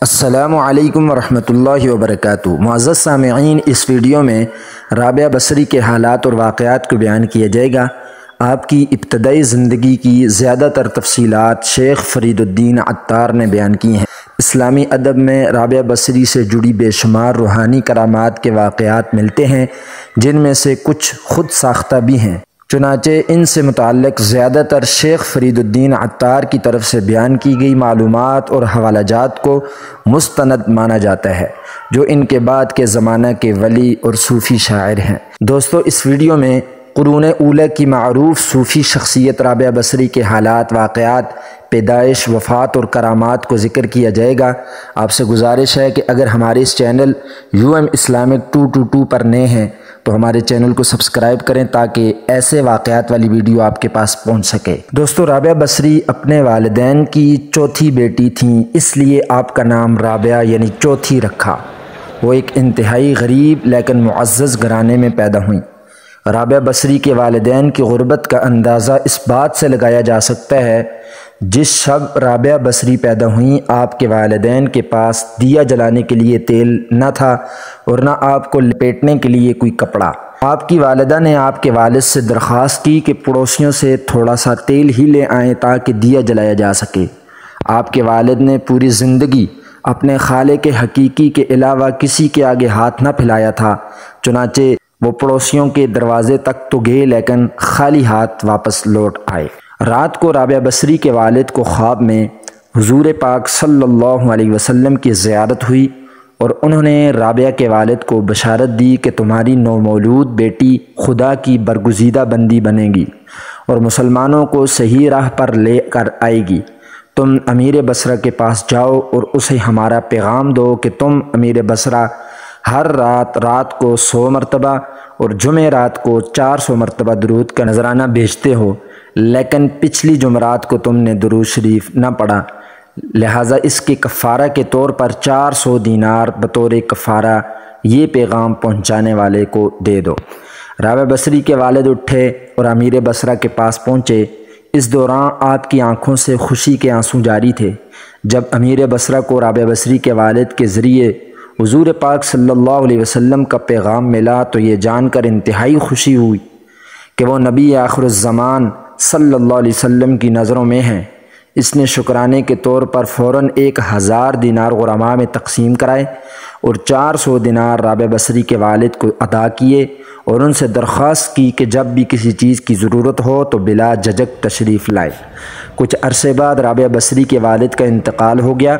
السلام علیکم ورحمۃ اللہ وبرکاتہ۔ معزز سامعین، اس ویڈیو میں رابعہ بصری کے حالات اور واقعات کو بیان کیا جائے گا۔ آپ کی ابتدائی زندگی کی زیادہ تر تفصیلات شیخ فرید الدین عطار نے بیان کی ہیں۔ اسلامی ادب میں رابعہ بصری سے جڑی بے شمار روحانی کرامات کے واقعات ملتے ہیں، جن میں سے کچھ خود ساختہ بھی ہیں۔ چنانچہ ان سے متعلق زیادہ تر شیخ فرید الدین عطار کی طرف سے بیان کی گئی معلومات اور حوالہ جات کو مستند مانا جاتا ہے، جو ان کے بعد کے زمانہ کے ولی اور صوفی شاعر ہیں۔ دوستو، اس ویڈیو میں قرون اولیٰ کی معروف صوفی شخصیت رابعہ بصری کے حالات، واقعات، پیدائش، وفات اور کرامات کو ذکر کیا جائے گا۔ آپ سے گزارش ہے کہ اگر ہمارے اس چینل اسلامک 222 پر نئے ہیں تو ہمارے چینل کو سبسکرائب کریں تاکہ ایسے واقعات والی ویڈیو آپ کے پاس پہنچ سکے۔ دوستو، رابعہ بصری اپنے والدین کی چوتھی بیٹی تھیں، اس لیے آپ کا نام رابعہ یعنی چوتھی رکھا۔ وہ ایک انتہائی غریب لیکن معزز گھرانے میں پیدا ہوئیں۔ رابعہ بصری کے والدین کی غربت کا اندازہ اس بات سے لگایا جا سکتا ہے، جس شب رابعہ بصری پیدا ہوئیں آپ کے والدین کے پاس دیا جلانے کے لیے تیل نہ تھا اور نہ آپ کو لپیٹنے کے لیے کوئی کپڑا۔ آپ کی والدہ نے آپ کے والد سے درخواست کی کہ پڑوسیوں سے تھوڑا سا تیل ہی لے آئیں تاکہ دیا جلایا جا سکے۔ آپ کے والد نے پوری زندگی اپنے خالق حقیقی کے علاوہ کسی کے آگے ہاتھ نہ پھیلایا تھا، چنانچہ وہ پڑوسیوں کے دروازے تک تو گئے لیکن خالی ہاتھ واپس لوٹ آئے۔ رات کو رابعہ بصری کے والد کو خواب میں حضور پاک صلی اللہ علیہ وسلم کی زیارت ہوئی اور انہوں نے رابعہ کے والد کو بشارت دی کہ تمہاری نومولود بیٹی خدا کی برگزیدہ بندی بنے گی اور مسلمانوں کو صحیح راہ پر لے کر آئے گی۔ تم امیر بصرہ کے پاس جاؤ اور اسے ہمارا پیغام دو کہ تم امیر بصرہ ہر رات کو 100 مرتبہ اور جمعرات کو 400 مرتبہ درود کا نذرانہ بھیجتے ہو، لیکن پچھلی جمعرات کو تم نے درود شریف نہ پڑھا، لہٰذا اس کے کفارہ کے طور پر 400 دینار بطور کفارہ یہ پیغام پہنچانے والے کو دے دو۔ رابعہ بصری کے والد اٹھے اور امیر بصرہ کے پاس پہنچے۔ اس دوران آپ کی آنکھوں سے خوشی کے آنسو جاری تھے۔ جب امیر بصرہ کو رابعہ بصری کے والد کے ذریعے حضور پاک صلی اللہ علیہ وسلم کا پیغام ملا تو یہ جان کر انتہائی خوشی ہوئی کہ وہ نبی آخر الزمان صلی اللہ علیہ وسلم کی نظروں میں ہیں۔ اس نے شکرانے کے طور پر فوراً 1000 دینار غرماء میں تقسیم کرائے اور 400 دینار رابعہ بصری کے والد کو ادا کیے اور ان سے درخواست کی کہ جب بھی کسی چیز کی ضرورت ہو تو بلا جھجک تشریف لائے۔ کچھ عرصے بعد رابعہ بصری کے والد کا انتقال ہو گیا۔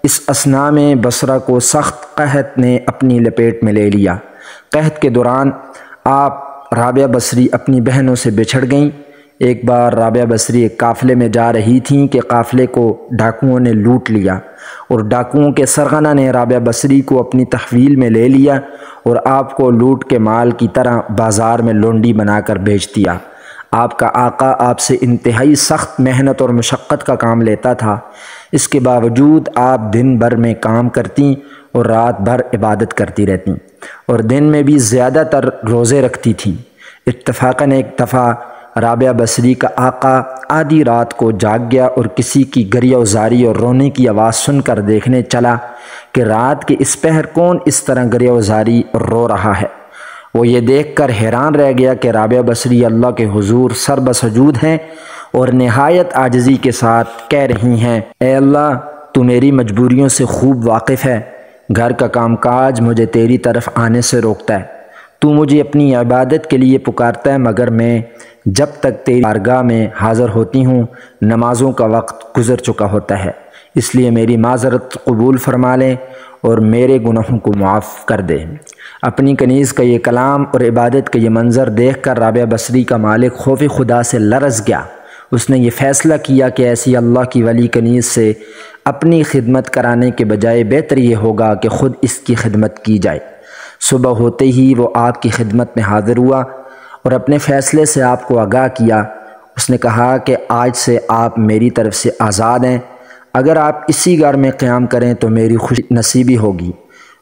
اس اثناء میں بصرہ کو سخت قحط نے اپنی لپیٹ میں لے لیا۔ قحط کے دوران آپ رابعہ بصری اپنی بہنوں سے بچھڑ گئیں۔ ایک بار رابعہ بصری ایک قافلے میں جا رہی تھیں کہ قافلے کو ڈاکوؤں نے لوٹ لیا اور ڈاکوؤں کے سرغنہ نے رابعہ بصری کو اپنی تحویل میں لے لیا اور آپ کو لوٹ کے مال کی طرح بازار میں لونڈی بنا کر بیچ دیا۔ آپ کا آقا آپ سے انتہائی سخت محنت اور مشقت کا کام لیتا تھا، اس کے باوجود آپ دن بھر میں کام کرتی اور رات بھر عبادت کرتی رہتی اور دن میں بھی زیادہ تر روزے رکھتی تھیں۔ اتفاقاً ایک دفعہ رابعہ بصری کا آقا آدھی رات کو جاگ گیا اور کسی کی گریہ وزاری اور رونے کی آواز سن کر دیکھنے چلا کہ رات کے اس پہر کون اس طرح گریہ وزاری اور رو رہا ہے۔ وہ یہ دیکھ کر حیران رہ گیا کہ رابعہ بصری اللہ کے حضور سر بسجود ہیں اور نہایت عاجزی کے ساتھ کہہ رہی ہیں، اے اللہ، تو میری مجبوریوں سے خوب واقف ہے، گھر کا کام کاج مجھے تیری طرف آنے سے روکتا ہے، تو مجھے اپنی عبادت کے لیے پکارتا ہے مگر میں جب تک تیری بارگاہ میں حاضر ہوتی ہوں نمازوں کا وقت گزر چکا ہوتا ہے، اس لیے میری معذرت قبول فرما لیں اور میرے گناہوں کو معاف کر دیں۔ اپنی کنیز کا یہ کلام اور عبادت کا یہ منظر دیکھ کر رابعہ بصری کا مالک خوف خدا سے لرز گیا۔ اس نے یہ فیصلہ کیا کہ ایسی اللہ کی ولی کنیز سے اپنی خدمت کرانے کے بجائے بہتر یہ ہوگا کہ خود اس کی خدمت کی جائے۔ صبح ہوتے ہی وہ آپ کی خدمت میں حاضر ہوا اور اپنے فیصلے سے آپ کو آگاہ کیا۔ اس نے کہا کہ آج سے آپ میری طرف سے آزاد ہیں، اگر آپ اسی گھر میں قیام کریں تو میری خوش نصیبی ہوگی،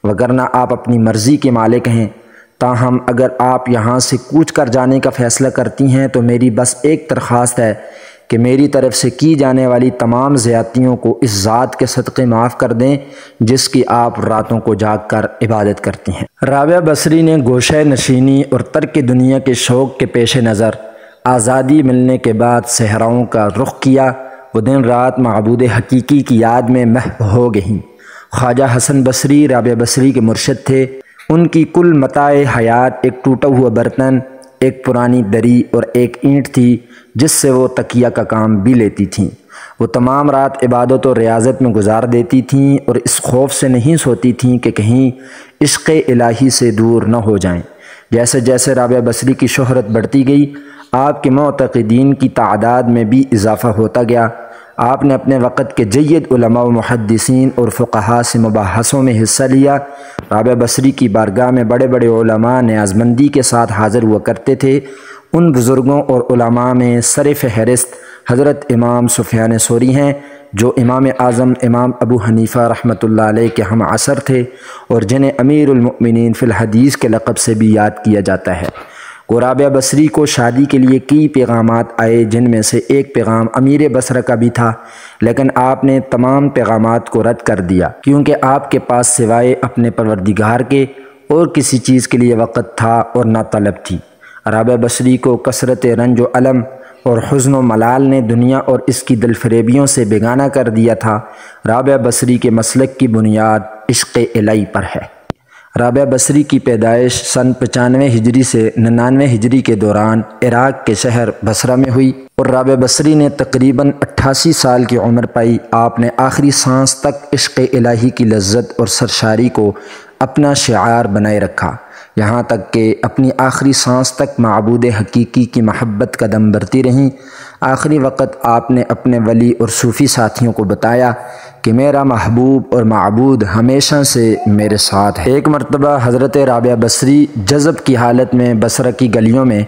وگرنہ آپ اپنی مرضی کے مالک ہیں۔ تاہم اگر آپ یہاں سے کوچ کر جانے کا فیصلہ کرتی ہیں تو میری بس ایک درخواست ہے کہ کہ میری طرف سے کی جانے والی تمام زیادتیوں کو اس ذات کے صدقے معاف کر دیں جس کی آپ راتوں کو جاگ کر عبادت کرتی ہیں۔ رابعہ بصری نے گوشہ نشینی اور ترک دنیا کے شوق کے پیش نظر آزادی ملنے کے بعد صحراؤں کا رخ کیا۔ وہ دن رات معبود حقیقی کی یاد میں محو ہو گئیں۔ خواجہ حسن بصری رابعہ بصری کے مرشد تھے۔ ان کی کل متاع حیات ایک ٹوٹا ہوا برتن، ایک پرانی دری اور ایک اینٹ تھی جس سے وہ تکیہ کا کام بھی لیتی تھیں۔ وہ تمام رات عبادت و ریاضت میں گزار دیتی تھیں اور اس خوف سے نہیں سوتی تھیں کہ کہیں عشق الہی سے دور نہ ہو جائیں۔ جیسے جیسے رابعہ بصری کی شہرت بڑھتی گئی، آپ کے معتقدین کی تعداد میں بھی اضافہ ہوتا گیا۔ آپ نے اپنے وقت کے جید علماء و محدثین اور فقہاء سے مباحثوں میں حصہ لیا۔ رابعہ بصری کی بارگاہ میں بڑے بڑے علماء نیازمندی کے ساتھ حاضر ہوا کرتے تھے۔ ان بزرگوں اور علماء میں سر فہرست حضرت امام سفیان ثوری ہیں، جو امام اعظم امام ابو حنیفہ رحمۃ اللہ علیہ کے ہم عصر تھے اور جنہیں امیر المؤمنین فی الحدیث کے لقب سے بھی یاد کیا جاتا ہے۔ رابعہ بصری کو شادی کے لیے کئی پیغامات آئے، جن میں سے ایک پیغام امیر بصرہ کا بھی تھا، لیکن آپ نے تمام پیغامات کو رد کر دیا کیونکہ آپ کے پاس سوائے اپنے پروردگار کے اور کسی چیز کے لیے وقت تھا اور نہ طلب تھی۔ رابعہ بصری کو کثرت رنج و الم اور حزن و ملال نے دنیا اور اس کی دل فریبیوں سے بیگانہ کر دیا تھا۔ رابعہ بصری کے مسلک کی بنیاد عشق الہی پر ہے۔ رابعہ بصری کی پیدائش سن 95 ہجری سے 99 ہجری کے دوران عراق کے شہر بصرہ میں ہوئی اور رابعہ بصری نے تقریباً 88 سال کی عمر پائی۔ آپ نے آخری سانس تک عشق الہی کی لذت اور سرشاری کو اپنا شعار بنائے رکھا، یہاں تک کہ اپنی آخری سانس تک معبود حقیقی کی محبت کا دم بھرتی رہیں۔ آخری وقت آپ نے اپنے ولی اور صوفی ساتھیوں کو بتایا کہ میرا محبوب اور معبود ہمیشہ سے میرے ساتھ ہے۔ ایک مرتبہ حضرت رابعہ بصری جذب کی حالت میں بصرہ کی گلیوں میں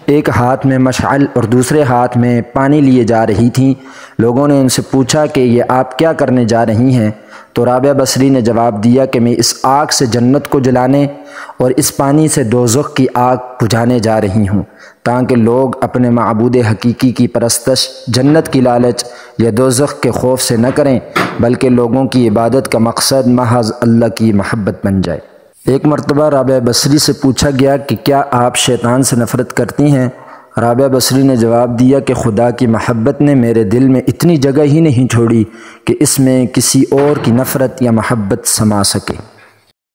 ایک ہاتھ میں مشعل اور دوسرے ہاتھ میں پانی لیے جا رہی تھیں۔ لوگوں نے ان سے پوچھا کہ یہ آپ کیا کرنے جا رہی ہیں؟ تو رابعہ بصری نے جواب دیا کہ میں اس آگ سے جنت کو جلانے اور اس پانی سے دوزخ کی آگ بجھانے جا رہی ہوں، تاکہ لوگ اپنے معبود حقیقی کی پرستش جنت کی لالچ یا دوزخ کے خوف سے نہ کریں، بلکہ لوگوں کی عبادت کا مقصد محض اللہ کی محبت بن جائے۔ ایک مرتبہ رابعہ بصری سے پوچھا گیا کہ کیا آپ شیطان سے نفرت کرتی ہیں؟ رابعہ بصری نے جواب دیا کہ خدا کی محبت نے میرے دل میں اتنی جگہ ہی نہیں چھوڑی کہ اس میں کسی اور کی نفرت یا محبت سما سکے۔